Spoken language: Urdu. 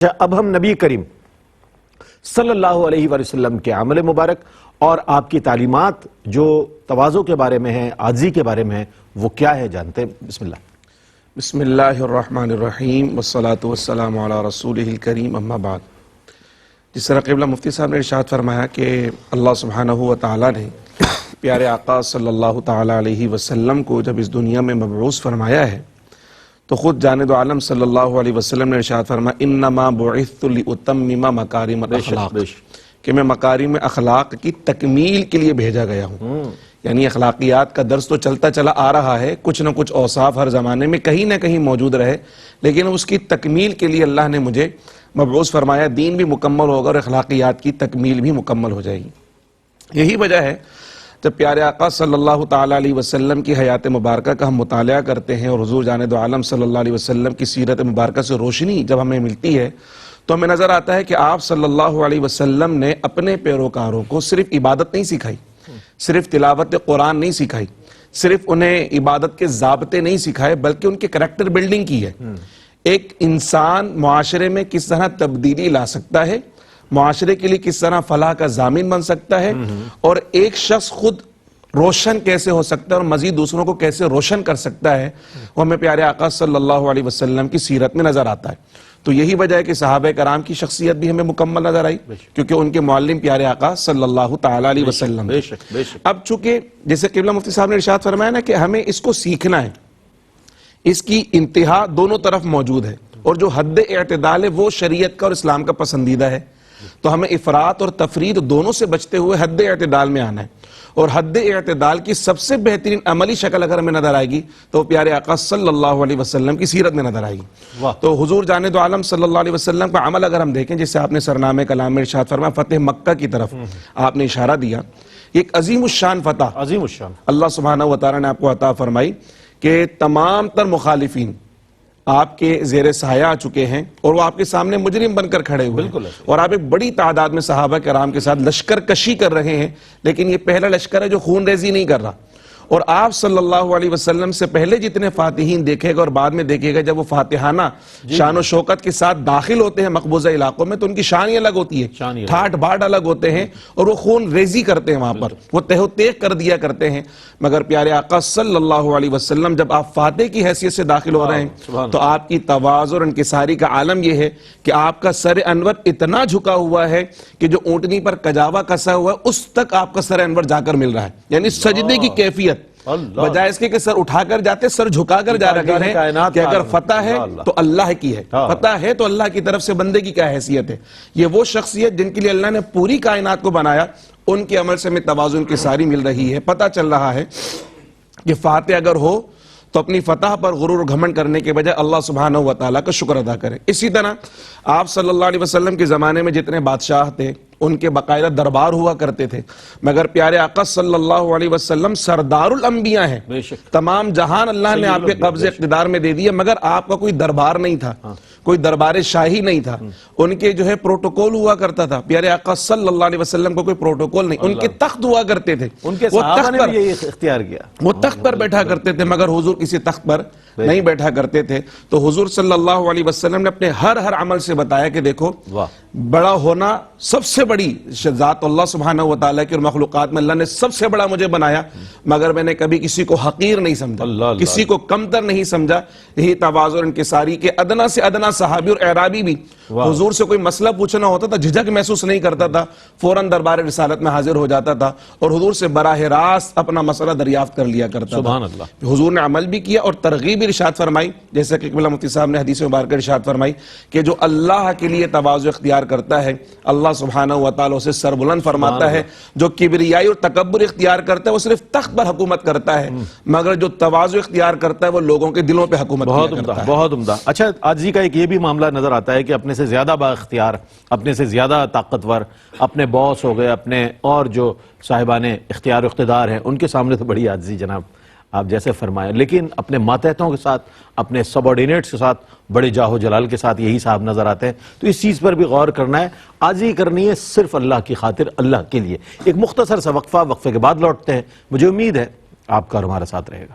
اب ہم نبی کریم صلی اللہ علیہ وآلہ وسلم کے عمل مبارک اور آپ کی تعلیمات جو تواضع کے بارے میں ہیں، عاجزی کے بارے میں ہیں، وہ کیا ہے جانتے ہیں۔ بسم اللہ۔ بسم اللہ الرحمن الرحیم والصلاة والسلام علی رسولہ الکریم، اما بعد۔ جس طرح قبلہ مفتی صاحب نے ارشاد فرمایا کہ اللہ سبحانہ و تعالیٰ نے پیارے آقا صلی اللہ تعالیٰ علیہ وسلم کو جب اس دنیا میں مبعوث فرمایا ہے تو خود جاند عالم صلی اللہ علیہ وسلم نے ارشاد فرمایا انما بعثت لاتمم مکارم الاخلاق، کہ میں مکارم اخلاق کی تکمیل کے لیے بھیجا گیا ہوں۔ یعنی اخلاقیات کا درس تو چلتا چلا آ رہا ہے، کچھ نہ کچھ اوصاف ہر زمانے میں کہیں نہ کہیں موجود رہے، لیکن اس کی تکمیل کے لیے اللہ نے مجھے مبعوث فرمایا۔ دین بھی مکمل ہوگا اور اخلاقیات کی تکمیل بھی مکمل ہو جائے گی۔ یہی وجہ ہے جب پیارے آقا صلی اللہ تعالیٰ علیہ وسلم کی حیات مبارکہ کا ہم مطالعہ کرتے ہیں اور حضور جاند عالم صلی اللہ علیہ وسلم کی سیرت مبارکہ سے روشنی جب ہمیں ملتی ہے تو ہمیں نظر آتا ہے کہ آپ صلی اللہ علیہ وسلم نے اپنے پیروکاروں کو صرف عبادت نہیں سکھائی، صرف تلاوت قرآن نہیں سکھائی، صرف انہیں عبادت کے ضابطے نہیں سکھائے، بلکہ ان کے کریکٹر بلڈنگ کی ہے۔ ایک انسان معاشرے میں کس طرح تبدیلی لا سکتا ہے، معاشرے کے لیے کس طرح فلاح کا ضامن بن سکتا ہے، اور ایک شخص خود روشن کیسے ہو سکتا ہے اور مزید دوسروں کو کیسے روشن کر سکتا ہے، وہ ہمیں پیارے آقا صلی اللہ علیہ وسلم کی سیرت میں نظر آتا ہے۔ تو یہی وجہ ہے کہ صحابہ کرام کی شخصیت بھی ہمیں مکمل نظر آئی، کیونکہ ان کے معلم پیارے آقا صلی اللہ تعالیٰ علیہ وسلم۔ اب چونکہ جیسے قبلہ مفتی صاحب نے ارشاد فرمایا نا کہ ہمیں اس کو سیکھنا ہے، اس کی انتہا دونوں طرف موجود ہے، اور جو حد اعتدال ہے وہ شریعت کا اور اسلام کا پسندیدہ ہے۔ تو ہمیں افراط اور تفرید دونوں سے بچتے ہوئے حد اعتدال میں آنا ہے، اور حد اعتدال کی سب سے بہترین عملی شکل اگر ہمیں نظر آئے گی تو پیارے آقا صلی اللہ علیہ وسلم کی سیرت میں نظر آئے گی۔ تو حضور جاند عالم صلی اللہ علیہ وسلم کا عمل اگر ہم دیکھیں، جس سے آپ نے سرنامہ کلام میں ارشاد فرمایا فتح مکہ کی طرف آپ نے اشارہ دیا، ایک عظیم الشان فتح عظیم الشان اللہ سبحانہ و تعالیٰ نے آپ کو عطا فرمائی کہ تمام تر مخالفین آپ کے زیر سایہ آ چکے ہیں اور وہ آپ کے سامنے مجرم بن کر کھڑے ہوئے ہیں، اور آپ ایک بڑی تعداد میں صحابہ کرام کے ساتھ لشکر کشی کر رہے ہیں، لیکن یہ پہلا لشکر ہے جو خون ریزی نہیں کر رہا۔ اور آپ صلی اللہ علیہ وسلم سے پہلے جتنے فاتحین دیکھے گا اور بعد میں دیکھے گا، جب وہ فاتحانہ شان و شوکت کے ساتھ داخل ہوتے ہیں مقبوضہ علاقوں میں تو ان کی شان ہی الگ ہوتی ہے، ٹھاٹ بھاٹ الگ ہوتے ہیں، اور وہ خون ریزی کرتے ہیں، وہاں پر وہ تہ و تیغ کر دیا کرتے ہیں۔ مگر پیارے آقا صلی اللہ علیہ وسلم جب آپ فاتح کی حیثیت سے داخل ہو رہے ہیں تو آپ کی تواضع اور انکساری کا عالم یہ ہے کہ آپ کا سر انور اتنا جھکا ہوا ہے کہ جو اونٹنی پر کجاوا کسا ہوا ہے اس تک آپ کا سر انور جا کر مل رہا ہے، یعنی سجدے کی کیفیت، بجائے اس کے کہ سر اٹھا کر جاتے سر جھکا کر جا رہے ہیں کہ اگر فتح ہے تو اللہ کی ہے، فتح ہے تو اللہ کی طرف سے بندے کی کیا حیثیت ہے۔ یہ وہ شخصیت جن کے لیے اللہ نے پوری کائنات کو بنایا، ان کے عمل سے ہمیں تواضع انکساری مل رہی ہے۔ پتہ چل رہا ہے کہ فاتح اگر ہو تو اپنی فتح پر غرور و گھمنڈ کرنے کے بجائے اللہ سبحانہ و تعالیٰ کا شکر ادا کرے۔ اسی طرح آپ صلی اللہ علیہ وسلم کے زمانے میں جتنے بادشاہ تھے ان کے باقاعدہ دربار ہوا کرتے تھے، مگر پیارے آقا صلی اللہ علیہ وسلم سردار الانبیاء ہیں، تمام جہان اللہ نے آپ کے قبض اقتدار میں دے دیا، مگر آپ کا کوئی دربار نہیں تھا، کوئی دربار شاہی نہیں تھا۔ ان کے جو ہے پروٹوکول ہوا کرتا تھا، پیارے آقا صلی اللہ علیہ وسلم کو کوئی پروٹوکول نہیں، ان کے تخت ہوا کرتے تھے، ان کے صحابہ نے بھی یہ اختیار کیا، وہ تخت پر بیٹھا کرتے تھے، مگر حضور کسی تخت پر نہیں بیٹھا کرتے تھے۔ تو حضور صلی اللہ علیہ وسلم نے اپنے ہر عمل سے بتایا کہ دیکھو بڑا ہونا سب سے بڑی ذات اللہ سبحانہ و تعالیٰ کی، اور مخلوقات میں اللہ نے سب سے بڑا مجھے بنایا، مگر میں نے کبھی کسی کو حقیر نہیں سمجھا، کسی کو کمتر نہیں سمجھا۔ یہی تواضع اور انکساری کے ادنا سے ادنا صحابی اور اعرابی بھی حضور سے کوئی مسئلہ پوچھنا ہوتا تھا جھجک محسوس نہیں کرتا تھا، فوراً دربار رسالت میں حاضر ہو جاتا تھا اور حضور سے براہ راست اپنا مسئلہ دریافت کر لیا کرتا تھا۔ حضور نے عمل بھی کیا اور ترغیب ارشاد فرمائی، جیسے کہ قبلہ مفتی صاحب نے حدیث مبارکہ ارشاد فرمائی کہ جو اللہ کے لیے تواضع اختیار کرتا ہے اللہ سبحانہ و تعالیٰ اسے سر بلند فرماتا ہے، جو کبریائی اور تکبر اختیار کرتا ہے وہ صرف تخت پر حکومت کرتا ہے، مگر جو تواضع اختیار کرتا ہے وہ لوگوں کے دلوں پہ حکومت کرتا ہے۔ بہت عمدہ۔ اچھا، عاجزی کا ایک یہ بھی معاملہ نظر آتا ہے کہ اپنے سے زیادہ با اختیار، اپنے سے زیادہ طاقتور، اپنے باس ہو گئے، اپنے اور جو صاحبان اختیار و اقتدار ہیں ان کے سامنے تو بڑی عاجزی جناب آپ جیسے فرمایا، لیکن اپنے ماتحتوں کے ساتھ، اپنے سبارڈینیٹس کے ساتھ بڑے جاہ و جلال کے ساتھ یہی صاحب نظر آتے ہیں۔ تو اس چیز پر بھی غور کرنا ہے، عاجزی کرنی ہے صرف اللہ کی خاطر، اللہ کے لیے۔ ایک مختصر سا وقفہ، وقفے کے بعد لوٹتے ہیں، مجھے امید ہے آپ کا اور ہمارا ساتھ رہے گا۔